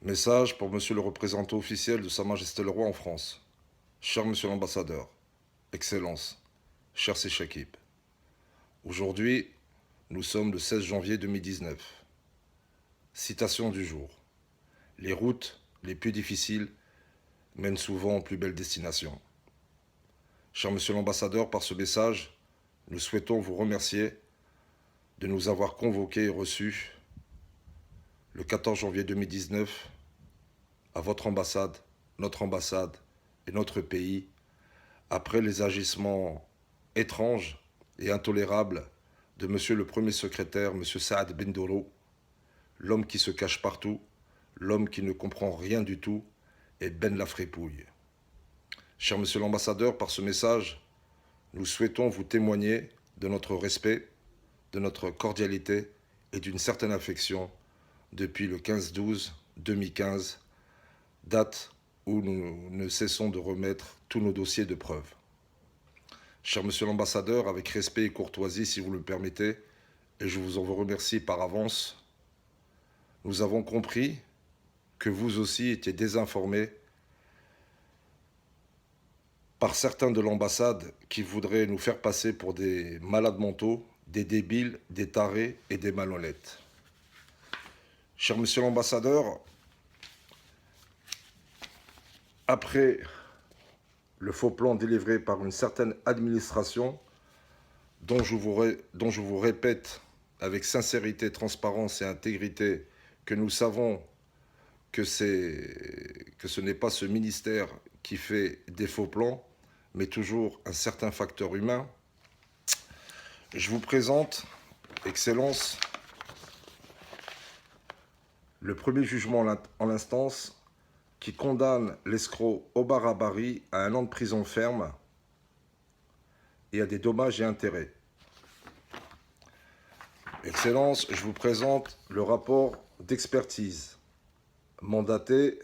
Message pour Monsieur le représentant officiel de Sa Majesté le Roi en France. Cher Monsieur l'ambassadeur, Excellence, cher Séchakib. Aujourd'hui, nous sommes le 16 janvier 2019. Citation du jour. Les routes les plus difficiles mènent souvent aux plus belles destinations. Cher Monsieur l'ambassadeur, par ce message, nous souhaitons vous remercier de nous avoir convoqués et reçus le 14 janvier 2019 à votre ambassade, notre ambassade et notre pays, après les agissements étranges et intolérables de Monsieur le Premier secrétaire, Monsieur Saad Bendourou, l'homme qui se cache partout, l'homme qui ne comprend rien du tout, et Ben la frépouille. Cher Monsieur l'ambassadeur, par ce message, nous souhaitons vous témoigner de notre respect, de notre cordialité et d'une certaine affection depuis le 15-12-2015, date où nous ne cessons de remettre tous nos dossiers de preuve. Cher Monsieur l'ambassadeur, avec respect et courtoisie, si vous le permettez, et je vous en remercie par avance, nous avons compris que vous aussi étiez désinformés par certains de l'ambassade qui voudraient nous faire passer pour des malades mentaux, des débiles, des tarés et des malhonnêtes. Cher Monsieur l'ambassadeur, après le faux plan délivré par une certaine administration, dont je vous répète avec sincérité, transparence et intégrité que nous savons que ce n'est pas ce ministère qui fait des faux plans, mais toujours un certain facteur humain, je vous présente, Excellence, le premier jugement en l'instance qui condamne l'escroc Omar Habari à 1 an de prison ferme et à des dommages et intérêts. Excellence, je vous présente le rapport d'expertise mandaté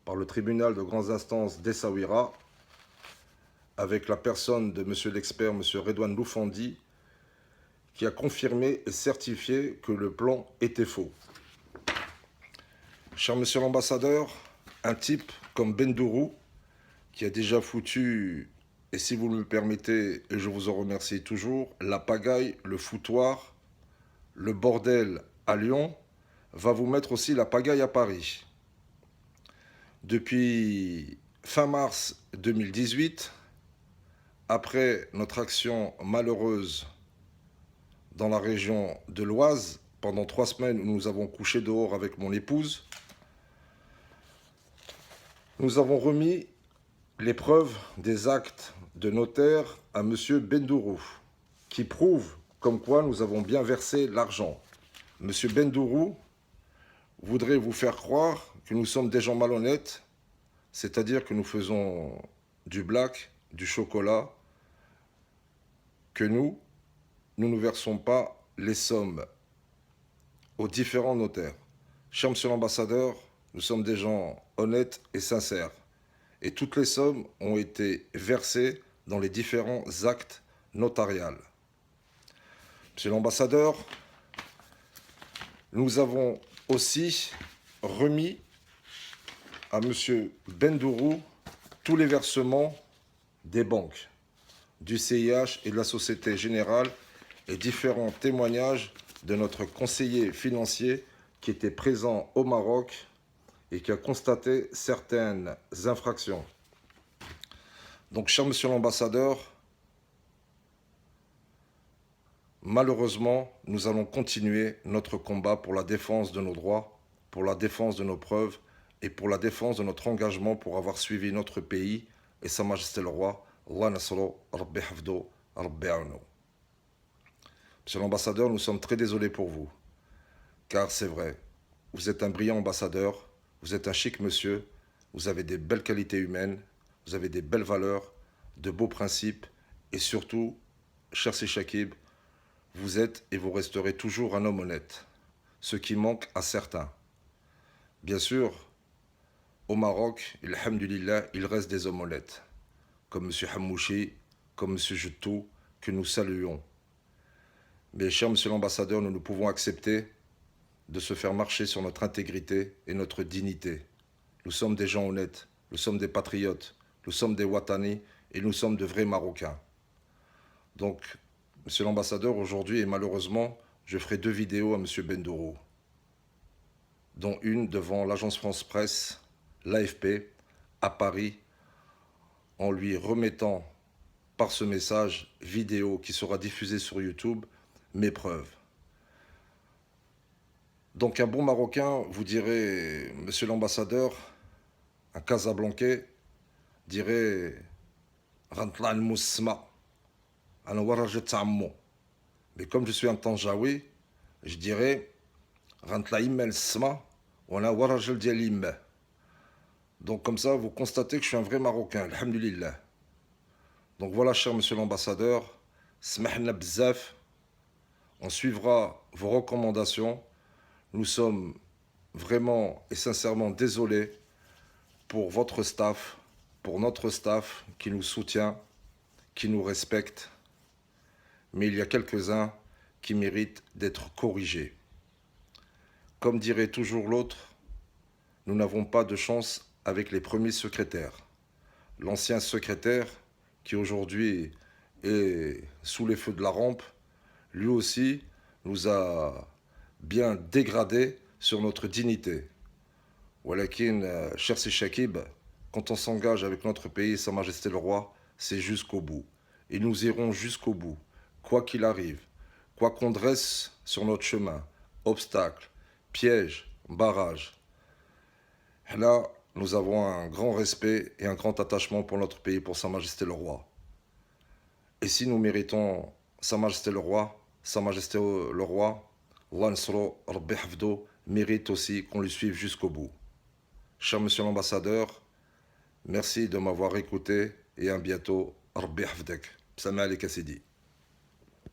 par le tribunal de grandes instances d'Essaouira avec la personne de monsieur l'expert, monsieur Redouane Loufandi, qui a confirmé et certifié que le plan était faux. Cher monsieur l'ambassadeur, un type comme Bendourou, qui a déjà foutu, et si vous me le permettez, et je vous en remercie toujours, la pagaille, le foutoir, le bordel à Lyon, va vous mettre aussi la pagaille à Paris. Depuis fin mars 2018, après notre action malheureuse dans la région de l'Oise, pendant 3 semaines où nous avons couché dehors avec mon épouse, nous avons remis les preuves des actes de notaire à M. Bendourou, qui prouvent comme quoi nous avons bien versé l'argent. M. Bendourou voudrait vous faire croire que nous sommes des gens malhonnêtes, c'est-à-dire que nous faisons du black, du chocolat, que nous ne versons pas les sommes aux différents notaires. Cher Monsieur l'ambassadeur, nous sommes des gens honnêtes et sincères. Et toutes les sommes ont été versées dans les différents actes notariales. Monsieur l'ambassadeur, nous avons aussi remis à Monsieur Bendourou tous les versements des banques, du CIH et de la Société Générale et différents témoignages de notre conseiller financier qui était présent au Maroc et qui a constaté certaines infractions. Donc, cher monsieur l'ambassadeur, malheureusement, nous allons continuer notre combat pour la défense de nos droits, pour la défense de nos preuves et pour la défense de notre engagement pour avoir suivi notre pays et Sa Majesté le Roi. Allah nasro, Rabbi hafdo, Rabbi aouno. Monsieur l'ambassadeur, nous sommes très désolés pour vous, car c'est vrai, vous êtes un brillant ambassadeur, vous êtes un chic monsieur, vous avez des belles qualités humaines, vous avez des belles valeurs, de beaux principes, et surtout, cher Séchakib, vous êtes et vous resterez toujours un homme honnête, ce qui manque à certains. Bien sûr, au Maroc, alhamdulillah, il reste des hommes honnêtes, comme M. Hamouchi, comme M. Joutou, que nous saluons. Mais cher monsieur l'ambassadeur, nous ne pouvons accepter de se faire marcher sur notre intégrité et notre dignité. Nous sommes des gens honnêtes, nous sommes des patriotes, nous sommes des Watani et nous sommes de vrais Marocains. Donc, monsieur l'ambassadeur, aujourd'hui et malheureusement, je ferai 2 vidéos à monsieur Bendouro, dont une devant l'agence France Presse, l'AFP, à Paris, en lui remettant par ce message vidéo qui sera diffusé sur YouTube mes preuves. Donc un bon Marocain vous dirait, monsieur l'ambassadeur, un Casablancais dirait Rantla al-Mousma, mais comme je suis un Tanjaoui, je dirais Rantla Immel Sma, donc comme ça, vous constatez que je suis un vrai Marocain, alhamdulillah. Donc voilà, cher monsieur l'ambassadeur, smahna bzaf, on suivra vos recommandations. Nous sommes vraiment et sincèrement désolés pour votre staff, pour notre staff qui nous soutient, qui nous respecte. Mais il y a quelques-uns qui méritent d'être corrigés. Comme dirait toujours l'autre, nous n'avons pas de chance avec les premiers secrétaires. L'ancien secrétaire, qui aujourd'hui est sous les feux de la rampe, lui aussi nous a bien dégradés sur notre dignité. Walakin, cher Shakib, quand on s'engage avec notre pays, Sa Majesté le Roi, c'est jusqu'au bout. Et nous irons jusqu'au bout, quoi qu'il arrive, quoi qu'on dresse sur notre chemin, obstacles, pièges, barrages. Là, nous avons un grand respect et un grand attachement pour notre pays, pour Sa Majesté le Roi. Et si nous méritons Sa Majesté le Roi, Sa Majesté le Roi, Allah Nsro Rabbi Hafdo, mérite aussi qu'on lui suive jusqu'au bout. Cher monsieur l'ambassadeur, merci de m'avoir écouté et à bientôt. Rabbi Hafdak. Salam alaikum Sidi.